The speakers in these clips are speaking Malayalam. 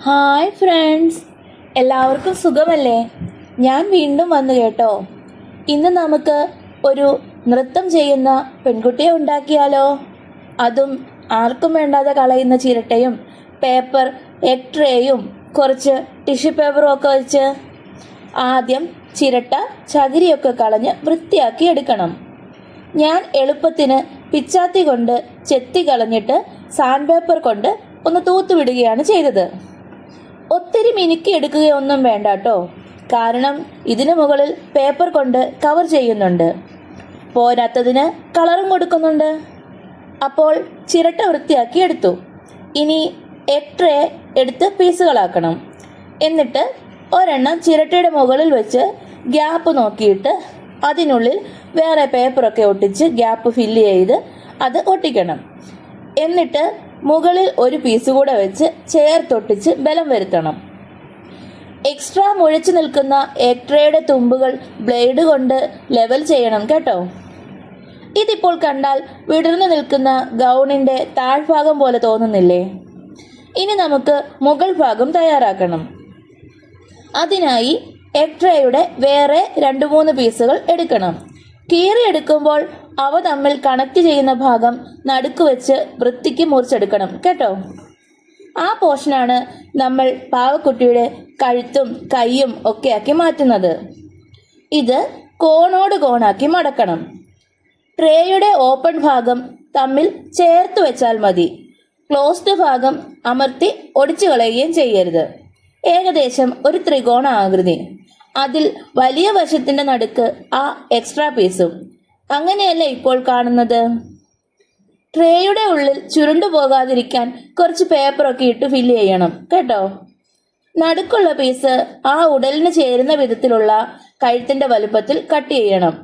ഹായ് ഫ്രണ്ട്സ്, എല്ലാവർക്കും സുഖമല്ലേ? ഞാൻ വീണ്ടും വന്നു കേട്ടോ. ഇന്ന് നമുക്ക് ഒരു നൃത്തം ചെയ്യുന്ന പെൺകുട്ടിയെ ഉണ്ടാക്കിയാലോ? അതും ആർക്കും വേണ്ടാതെ കളയുന്ന ചിരട്ടയും പേപ്പർ എഗ് ട്രേയും കുറച്ച് ടിഷ്യൂ പേപ്പറും ഒക്കെ വെച്ച് ആദ്യം ചിരട്ട ചകിരിയൊക്കെ കളഞ്ഞ് വൃത്തിയാക്കി എടുക്കണം. ഞാൻ എളുപ്പത്തിന് പിച്ചാത്തി കൊണ്ട് ചെത്തി കളഞ്ഞിട്ട് സാൻഡ് പേപ്പർ കൊണ്ട് ഒന്ന് തൂത്തുവിടുകയാണ് ചെയ്തത്. ഒത്തിരി മിനുക്കി എടുക്കുകയൊന്നും വേണ്ട കേട്ടോ, കാരണം ഇതിനു മുകളിൽ പേപ്പർ കൊണ്ട് കവർ ചെയ്യുന്നുണ്ട്. പോരാത്തതിന് കളറും കൊടുക്കുന്നുണ്ട്. അപ്പോൾ ചിരട്ട വൃത്തിയാക്കി എടുത്തു. ഇനി എഗ് ട്രേ എടുത്ത് പീസുകളാക്കണം. എന്നിട്ട് ഒരെണ്ണം ചിരട്ടയുടെ മുകളിൽ വെച്ച് ഗ്യാപ്പ് നോക്കിയിട്ട് അതിനുള്ളിൽ വേറെ പേപ്പറൊക്കെ ഒട്ടിച്ച് ഗ്യാപ്പ് ഫില്ല് ചെയ്ത് അത് ഒട്ടിക്കണം. എന്നിട്ട് മുകളിൽ ഒരു പീസ് കൂടെ വെച്ച് ചേർത്തൊട്ടിച്ച് ബലം വരുത്തണം. എക്സ്ട്രാ മുഴച്ചു നിൽക്കുന്ന എഗ് ട്രേയുടെ തുമ്പുകൾ ബ്ലേഡ് കൊണ്ട് ലെവൽ ചെയ്യണം കേട്ടോ. ഇതിപ്പോൾ കണ്ടാൽ വിടർന്നു നിൽക്കുന്ന ഗൗണിൻ്റെ താഴ്ഭാഗം പോലെ തോന്നുന്നില്ലേ? ഇനി നമുക്ക് മുകൾ ഭാഗം തയ്യാറാക്കണം. അതിനായി എഗ് ട്രേയുടെ വേറെ 2-3 പീസുകൾ എടുക്കണം. കീറിയെടുക്കുമ്പോൾ അവ തമ്മിൽ കണക്ട് ചെയ്യുന്ന ഭാഗം നടുക്ക് വെച്ച് വൃത്തിക്ക് മുറിച്ചെടുക്കണം കേട്ടോ. ആ പോർഷനാണ് നമ്മൾ പാവക്കുട്ടിയുടെ കഴുത്തും കൈയും ഒക്കെ ആക്കി മാറ്റുന്നത്. ഇത് കോണോട് കോണാക്കി മടക്കണം. ട്രേയുടെ ഓപ്പൺ ഭാഗം തമ്മിൽ ചേർത്ത് വെച്ചാൽ മതി. ക്ലോസ്ഡ് ഭാഗം അമർത്തി ഒടിച്ചു കളയുകയും ചെയ്യരുത്. ഏകദേശം ഒരു ത്രികോണ ആകൃതി, അതിൽ വലിയ വശത്തിൻ്റെ നടുക്ക് ആ എക്സ്ട്രാ പീസും. അങ്ങനെയല്ല ഇപ്പോൾ കാണുന്നത്. ട്രേയുടെ ഉള്ളിൽ ചുരുണ്ടു പോകാതിരിക്കാൻ കുറച്ച് പേപ്പറൊക്കെ ഇട്ട് ഫില്ല് ചെയ്യണം കേട്ടോ. നടുക്കുള്ള പീസ് ആ ഉടലിന് ചേരുന്ന വിധത്തിലുള്ള കഴുത്തിൻ്റെ വലുപ്പത്തിൽ കട്ട് ചെയ്യണം.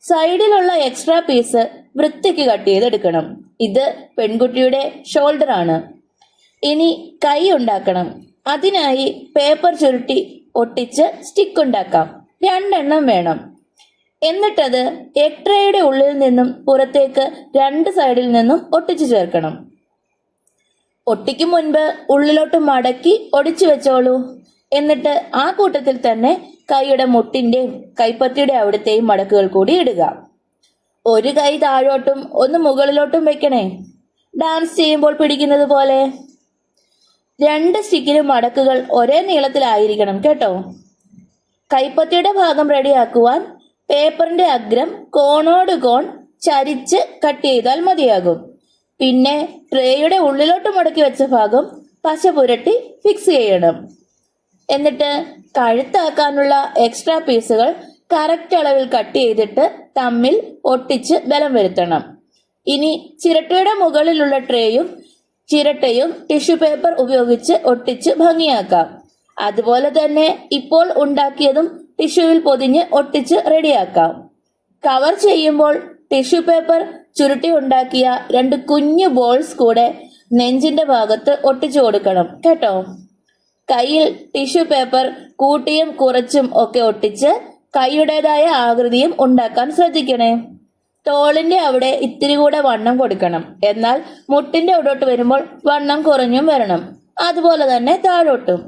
സൈഡിലുള്ള എക്സ്ട്രാ പീസ് വൃത്തിക്ക് കട്ട് ചെയ്തെടുക്കണം. ഇത് പെൺകുട്ടിയുടെ ഷോൾഡർ ആണ്. ഇനി കൈ ഉണ്ടാക്കണം. അതിനായി പേപ്പർ ചുരുട്ടി ഒട്ടിച്ച് സ്റ്റിക്ക് ഉണ്ടാക്കാം. 2 എണ്ണം വേണം. എന്നിട്ടത് എഗ് ട്രേയുടെ ഉള്ളിൽ നിന്നും പുറത്തേക്ക് 2 സൈഡിൽ നിന്നും ഒട്ടിച്ചു ചേർക്കണം. ഒട്ടിക്കും മുൻപ് ഉള്ളിലോട്ട് മടക്കി ഒടിച്ചു വെച്ചോളൂ. എന്നിട്ട് ആ കൂട്ടത്തിൽ തന്നെ കൈയുടെ മുട്ടിൻ്റെയും കൈപ്പത്തിയുടെ അവിടത്തെയും മടക്കുകൾ കൂടി ഇടുക. ഒരു കൈ താഴോട്ടും ഒന്ന് മുകളിലോട്ടും വെക്കണേ, ഡാൻസ് ചെയ്യുമ്പോൾ പിടിക്കുന്നത് പോലെ. 2 സ്റ്റിക്കിനും മടക്കുകൾ ഒരേ നീളത്തിലായിരിക്കണം കേട്ടോ. കൈപ്പത്തിയുടെ ഭാഗം റെഡിയാക്കുവാൻ പേപ്പറിന്റെ അഗ്രം കോണോട് കോൺ ചരിച്ച് കട്ട് ചെയ്താൽ മതിയാകും. പിന്നെ ട്രേയുടെ ഉള്ളിലോട്ട് മടക്കി വെച്ച ഭാഗം പശ പുരട്ടി ഫിക്സ് ചെയ്യണം. എന്നിട്ട് കഴുത്താക്കാനുള്ള എക്സ്ട്രാ പീസുകൾ കറക്റ്റ് അളവിൽ കട്ട് ചെയ്തിട്ട് തമ്മിൽ ഒട്ടിച്ച് ബലം വരുത്തണം. ഇനി ചിരട്ടയുടെ മുകളിലുള്ള ട്രേയും ചിരട്ടയും ടിഷ്യൂ പേപ്പർ ഉപയോഗിച്ച് ഒട്ടിച്ച് ഭംഗിയാക്കാം. അതുപോലെ തന്നെ ഇപ്പോൾ ഉണ്ടാക്കിയതും ടിഷ്യൂവിൽ പൊതിഞ്ഞ് ഒട്ടിച്ച് റെഡിയാക്കാം. കവർ ചെയ്യുമ്പോൾ ടിഷ്യൂ പേപ്പർ ചുരുട്ടി ഉണ്ടാക്കിയ 2 കുഞ്ഞു ബോൾസ് കൂടെ നെഞ്ചിന്റെ ഭാഗത്ത് ഒട്ടിച്ചു കൊടുക്കണം കേട്ടോ. കയ്യിൽ ടിഷ്യൂ പേപ്പർ കൂട്ടിയും കുറച്ചും ഒക്കെ ഒട്ടിച്ച് കൈയുടേതായ ആകൃതിയും ഉണ്ടാക്കാൻ ശ്രദ്ധിക്കണേ. തോളിന്റെ അവിടെ ഇത്തിരി കൂടെ വണ്ണം കൊടുക്കണം. എന്നാൽ മുട്ടിന്റെ അവിടോട്ട് വരുമ്പോൾ വണ്ണം കുറഞ്ഞും വരണം. അതുപോലെ തന്നെ താഴോട്ടും.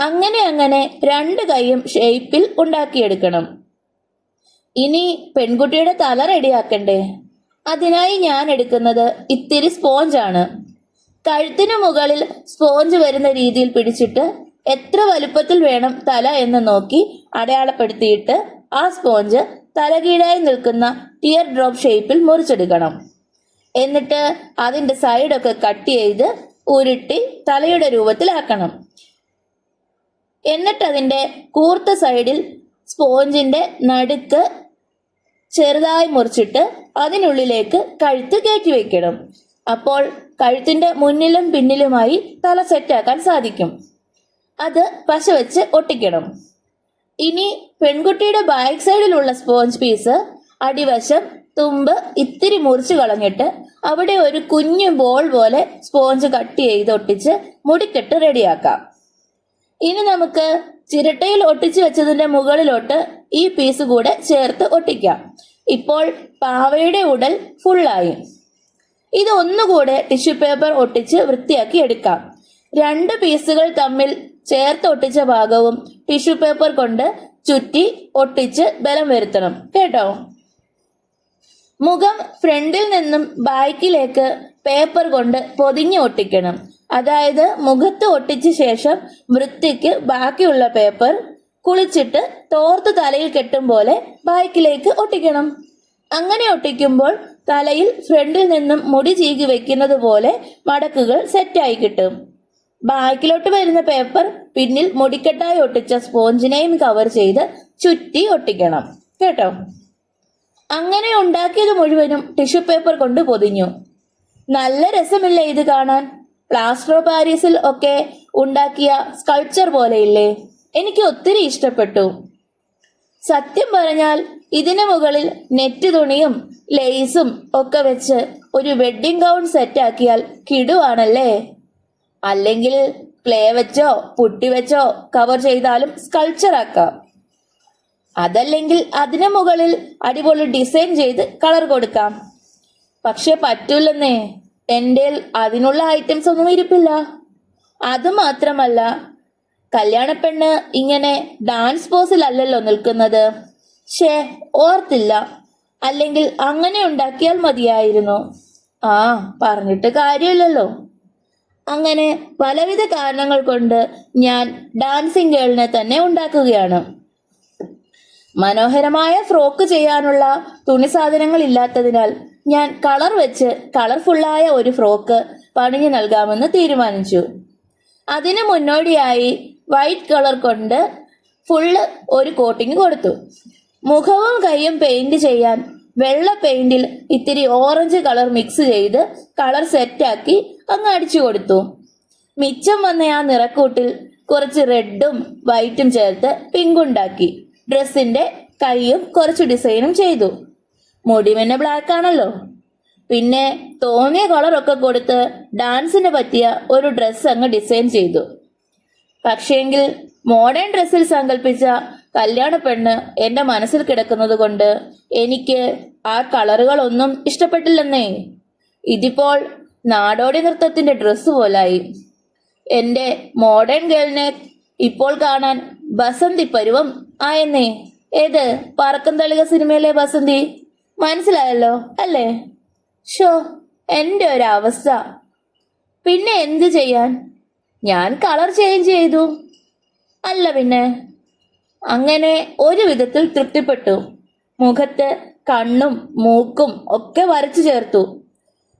അങ്ങനെ 2 കൈയും ഷേപ്പിൽ ഉണ്ടാക്കിയെടുക്കണം. ഇനി പെൺകുട്ടിയുടെ തല റെഡിയാക്കണ്ടേ? അതിനായി ഞാൻ എടുക്കുന്നത് ഇത്തിരി സ്പോഞ്ചാണ്. കഴുത്തിനു മുകളിൽ സ്പോഞ്ച് വരുന്ന രീതിയിൽ പിടിച്ചിട്ട് എത്ര വലുപ്പത്തിൽ വേണം തല എന്ന് നോക്കി അടയാളപ്പെടുത്തിയിട്ട് ആ സ്പോഞ്ച് തലകീഴായി നിൽക്കുന്ന ടിയർ ഡ്രോപ്പ് ഷേപ്പിൽ മുറിച്ചെടുക്കണം. എന്നിട്ട് അതിൻ്റെ സൈഡൊക്കെ കട്ട് ചെയ്ത് ഉരുട്ടി തലയുടെ രൂപത്തിലാക്കണം. എന്നിട്ട് അതിൻ്റെ കൂർത്ത സൈഡിൽ സ്പോഞ്ചിന്റെ നടുക്ക് ചെറുതായി മുറിച്ചിട്ട് അതിനുള്ളിലേക്ക് കഴുത്ത് കയറ്റി വെക്കണം. അപ്പോൾ കഴുത്തിന്റെ മുന്നിലും പിന്നിലുമായി തല സെറ്റാക്കാൻ സാധിക്കും. അത് പശ വെച്ച് ഒട്ടിക്കണം. ഇനി പെൺകുട്ടിയുടെ ബാക്ക് സൈഡിലുള്ള സ്പോഞ്ച് പീസ് അടിവശം തുമ്പ് ഇത്തിരി മുറിച്ച് കളഞ്ഞിട്ട് അവിടെ ഒരു കുഞ്ഞു ബോൾ പോലെ സ്പോഞ്ച് കട്ട് ചെയ്ത് ഒട്ടിച്ച് മുടിക്കെട്ട് റെഡിയാക്കാം. ഇനി നമുക്ക് ചിരട്ടയിൽ ഒട്ടിച്ചു വെച്ചതിന്റെ മുകളിലോട്ട് ഈ പീസ് കൂടെ ചേർത്ത് ഒട്ടിക്കാം. ഇപ്പോൾ പാവയുടെ ഉടൽ ഫുള്ളായി. ഇത് ഒന്നുകൂടെ ടിഷ്യൂ പേപ്പർ ഒട്ടിച്ച് വൃത്തിയാക്കി എടുക്കാം. രണ്ട് പീസുകൾ തമ്മിൽ ചേർത്തൊട്ടിച്ച ഭാഗവും ടിഷ്യൂ പേപ്പർ കൊണ്ട് ചുറ്റി ഒട്ടിച്ച് ബലം വരുത്തണം കേട്ടോ. മുഖം ഫ്രണ്ടിൽ നിന്നും ബാക്കിലേക്ക് പേപ്പർ കൊണ്ട് പൊതിഞ്ഞ് ഒട്ടിക്കണം. അതായത് മുഖത്ത് ഒട്ടിച്ച ശേഷം വൃത്തിക്ക് ബാക്കിയുള്ള പേപ്പർ കുളിച്ചിട്ട് തോർത്ത് തലയിൽ കെട്ടും പോലെ ബാക്കിലേക്ക് ഒട്ടിക്കണം. അങ്ങനെ ഒട്ടിക്കുമ്പോൾ തലയിൽ ഫ്രണ്ടിൽ നിന്നും മുടി ചീകി വെക്കുന്നത് പോലെ മടക്കുകൾ സെറ്റായി കിട്ടും. ബാക്കിലോട്ട് വരുന്ന പേപ്പർ പിന്നിൽ മുടിക്കെട്ടായി ഒട്ടിച്ച സ്പോഞ്ചിനെയും കവർ ചെയ്ത് ചുറ്റി ഒട്ടിക്കണം കേട്ടോ. അങ്ങനെ ഉണ്ടാക്കിയത് മുഴുവനും ടിഷ്യൂ പേപ്പർ കൊണ്ട് പൊതിഞ്ഞു. നല്ല രസമില്ലേ ഇത് കാണാൻ? പ്ലാസ്റ്റർ ഓഫ് പാരീസിൽ ഒക്കെ ഉണ്ടാക്കിയ സ്കൾപ്ചർ പോലെയില്ലേ? എനിക്ക് ഒത്തിരി ഇഷ്ടപ്പെട്ടു. സത്യം പറഞ്ഞാൽ ഇതിനു മുകളിൽ നെറ്റ് തുണിയും ലേസും ഒക്കെ വെച്ച് ഒരു വെഡ്ഡിംഗ് ഗൗൺ സെറ്റാക്കിയാൽ കിടുവാണല്ലേ. അല്ലെങ്കിൽ ക്ലേ വെച്ചോ പുട്ടി വെച്ചോ കവർ ചെയ്താലും സ്കൾപ്ചർ ആക്കാം. അതല്ലെങ്കിൽ അതിനു മുകളിൽ അടിപൊളി ഡിസൈൻ ചെയ്ത് കളർ കൊടുക്കാം. പക്ഷെ പറ്റൂലെന്നേ, എൻ്റെ അതിനുള്ള ഐറ്റംസ് ഒന്നും ഇരിപ്പില്ല. അതുമാത്രമല്ല, കല്യാണപ്പെണ്ണ് ഇങ്ങനെ ഡാൻസ് പോസിലല്ലല്ലോ നിൽക്കുന്നത്. ഓർത്തില്ല. അല്ലെങ്കിൽ അങ്ങനെ ഉണ്ടാക്കിയാൽ മതിയായിരുന്നു. പറഞ്ഞിട്ട് കാര്യമില്ലല്ലോ. അങ്ങനെ പലവിധ കാരണങ്ങൾ കൊണ്ട് ഞാൻ ഡാൻസിങ് ഗേളിനെ തന്നെ ഉണ്ടാക്കുകയാണ്. മനോഹരമായ ഫ്രോക്ക് ചെയ്യാനുള്ള തുണി സാധനങ്ങൾ ഇല്ലാത്തതിനാൽ ഞാൻ കളർ വെച്ച് കളർഫുള്ളായ ഒരു ഫ്രോക്ക് പണിഞ്ഞു നൽകാമെന്ന് തീരുമാനിച്ചു. അതിനു മുന്നോടിയായി വൈറ്റ് കളർ കൊണ്ട് ഫുള്ള് ഒരു കോട്ടിങ് കൊടുത്തു. മുഖവും കൈയും പെയിന്റ് ചെയ്യാൻ വെള്ള പെയിന്റിൽ ഇത്തിരി ഓറഞ്ച് കളർ മിക്സ് ചെയ്ത് കളർ സെറ്റാക്കി അങ്ങ് അടിച്ചു കൊടുത്തു. മിച്ചം വന്ന ആ നിറക്കൂട്ടിൽ കുറച്ച് റെഡും വൈറ്റും ചേർത്ത് പിങ്ക് ഉണ്ടാക്കി. ഡ്രസ്സിന്റെ കൈയും കുറച്ച് ഡിസൈനും ചെയ്തു. മുടി പിന്നെ ബ്ലാക്ക് ആണല്ലോ. പിന്നെ തോന്നിയ കളറൊക്കെ കൊടുത്ത് ഡാൻസിന് പറ്റിയ ഒരു ഡ്രസ്സ് അങ്ങ് ഡിസൈൻ ചെയ്തു. പക്ഷേങ്കിൽ മോഡേൺ ഡ്രസ്സിൽ സങ്കല്പിച്ച കല്യാണ പെണ്ണ് എൻ്റെ മനസ്സിൽ കിടക്കുന്നത് കൊണ്ട് എനിക്ക് ആ കളറുകളൊന്നും ഇഷ്ടപ്പെട്ടില്ലെന്നേ. ഇതിപ്പോൾ നാടോടി നൃത്തത്തിന്റെ ഡ്രസ്സ് പോലായി. എൻ്റെ മോഡേൺ ഗേളിനെ ഇപ്പോൾ കാണാൻ ബസന്തി പരുവം ആയെന്നേ. ഏത് പറക്കം തളിക സിനിമയിലെ ബസന്തി മനസ്സിലായല്ലോ അല്ലേ? എൻ്റെ ഒരു അവസ്ഥ. പിന്നെ എന്ത് ചെയ്യാൻ, ഞാൻ കളർ ചേഞ്ച് ചെയ്തു. അല്ല പിന്നെ. അങ്ങനെ ഒരു വിധത്തിൽ തൃപ്തിപ്പെട്ടു. മുഖത്ത് കണ്ണും മൂക്കും ഒക്കെ വരച്ചു ചേർത്തു.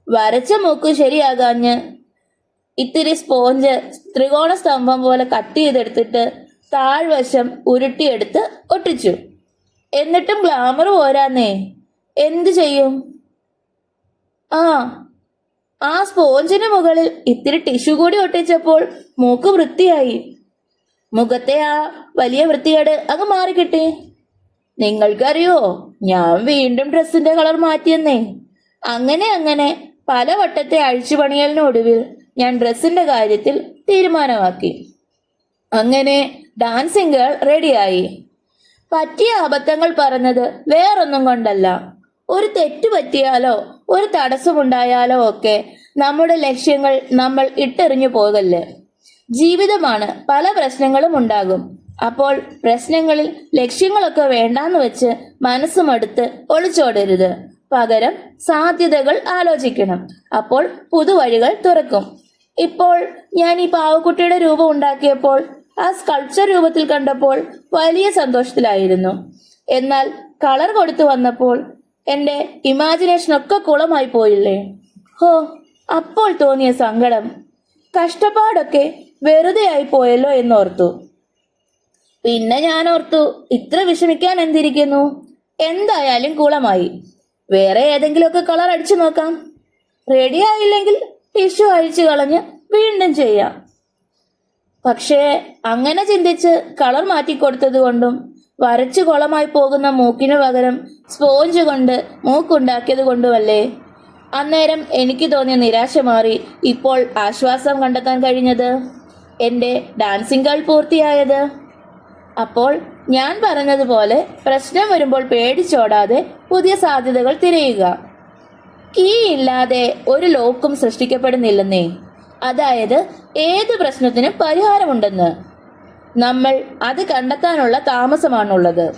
വരച്ച മൂക്ക് ശരിയാകാഞ്ഞ് ഇത്തിരി സ്പോഞ്ച് ത്രികോണ സ്തംഭം പോലെ കട്ട് ചെയ്തെടുത്തിട്ട് താഴ്വശം ഉരുട്ടിയെടുത്ത് ഒട്ടിച്ചു. എന്നിട്ടും ഗ്ലാമർ പോരാന്നേ. എന്തു ചെയ്യും? ആ സ്പോഞ്ചിന് മുകളിൽ ഇത്തിരി ടിഷ്യൂ കൂടി ഒട്ടിച്ചപ്പോൾ മൂക്ക് വൃത്തിയായി. മുഖത്തെ ആ വലിയ വൃത്തികേട് അങ്ങ് മാറിക്കിട്ടി. നിങ്ങൾക്കറിയോ, ഞാൻ വീണ്ടും ഡ്രസ്സിന്റെ കളർ മാറ്റിയെന്നേ. അങ്ങനെ പല വട്ടത്തെ അഴിച്ചുപണിയലിനൊടുവിൽ ഞാൻ ഡ്രസ്സിന്റെ കാര്യത്തിൽ തീരുമാനമാക്കി. അങ്ങനെ ഡാൻസിങ് ഗേൾ റെഡിയായി. പറ്റിയ അബദ്ധങ്ങൾ പറഞ്ഞത് വേറൊന്നും കൊണ്ടല്ല. ഒരു തെറ്റ് പറ്റിയാലോ ഒരു തടസ്സമുണ്ടായാലോ ഒക്കെ നമ്മുടെ ലക്ഷ്യങ്ങൾ നമ്മൾ ഇട്ടെറിഞ്ഞു പോകല്ലേ. ജീവിതമാണ്, പല പ്രശ്നങ്ങളും ഉണ്ടാകും. അപ്പോൾ പ്രശ്നങ്ങളിൽ ലക്ഷ്യങ്ങളൊക്കെ വേണ്ടാന്ന് വെച്ച് മനസ്സുമടുത്ത് ഒളിച്ചോടരുത്. പകരം സാധ്യതകൾ ആലോചിക്കണം. അപ്പോൾ പുതുവഴികൾ തുറക്കും. ഇപ്പോൾ ഞാൻ ഈ പാവക്കുട്ടിയുടെ രൂപം ഉണ്ടാക്കിയപ്പോൾ ആ സ്കൾപ്ചർ രൂപത്തിൽ കണ്ടപ്പോൾ വലിയ സന്തോഷത്തിലായിരുന്നു. എന്നാൽ കളർ കൊടുത്തു വന്നപ്പോൾ എൻ്റെ ഇമാജിനേഷനൊക്കെ കുളമായി പോയില്ലേ. അപ്പോൾ തോന്നിയ സങ്കടം, കഷ്ടപ്പാടൊക്കെ വെറുതെ ആയി പോയല്ലോ എന്നോർത്തു. പിന്നെ ഞാൻ ഓർത്തു, ഇത്ര വിഷമിക്കാൻ എന്തിരിക്കുന്നു, എന്തായാലും കുളമായി. വേറെ ഏതെങ്കിലുമൊക്കെ കളർ അടിച്ചു നോക്കാം. റെഡി ആയില്ലെങ്കിൽ ടിഷ്യൂ അഴിച്ചു കളഞ്ഞ് വീണ്ടും ചെയ്യാം. പക്ഷേ അങ്ങനെ ചിന്തിച്ച് കളർ മാറ്റിക്കൊടുത്തത് കൊണ്ടും വരച്ചു കുളമായി പോകുന്ന മൂക്കിനു പകരം സ്പോഞ്ച് കൊണ്ട് മൂക്കുണ്ടാക്കിയത് കൊണ്ടുമല്ലേ അന്നേരം എനിക്ക് തോന്നിയ നിരാശ മാറി ഇപ്പോൾ ആശ്വാസം കണ്ടെത്താൻ കഴിഞ്ഞത്, എൻ്റെ ഡാൻസിങ് ഗേൾ പൂർത്തിയായത്. അപ്പോൾ ഞാൻ പറഞ്ഞതുപോലെ പ്രശ്നം വരുമ്പോൾ പേടിച്ചോടാതെ പുതിയ സാധ്യതകൾ തിരയുക. കീ ഇല്ലാതെ ഒരു ലോക്കും സൃഷ്ടിക്കപ്പെടുന്നില്ലെന്നേ. അതായത് ഏത് പ്രശ്നത്തിനും പരിഹാരമുണ്ടെന്ന്. നമ്മൾ അത് കണ്ടെത്താനുള്ള താമസമാണുള്ളത്.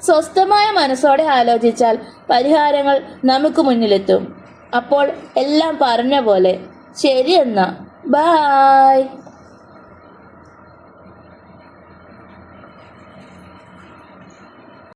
സ്വസ്ഥമായ മനസ്സോടെ ആലോചിച്ചാൽ പരിഹാരങ്ങൾ നമുക്ക് മുന്നിലെത്തും. അപ്പോൾ എല്ലാം പറഞ്ഞ പോലെ. ശരി എന്നാ, ബായ്.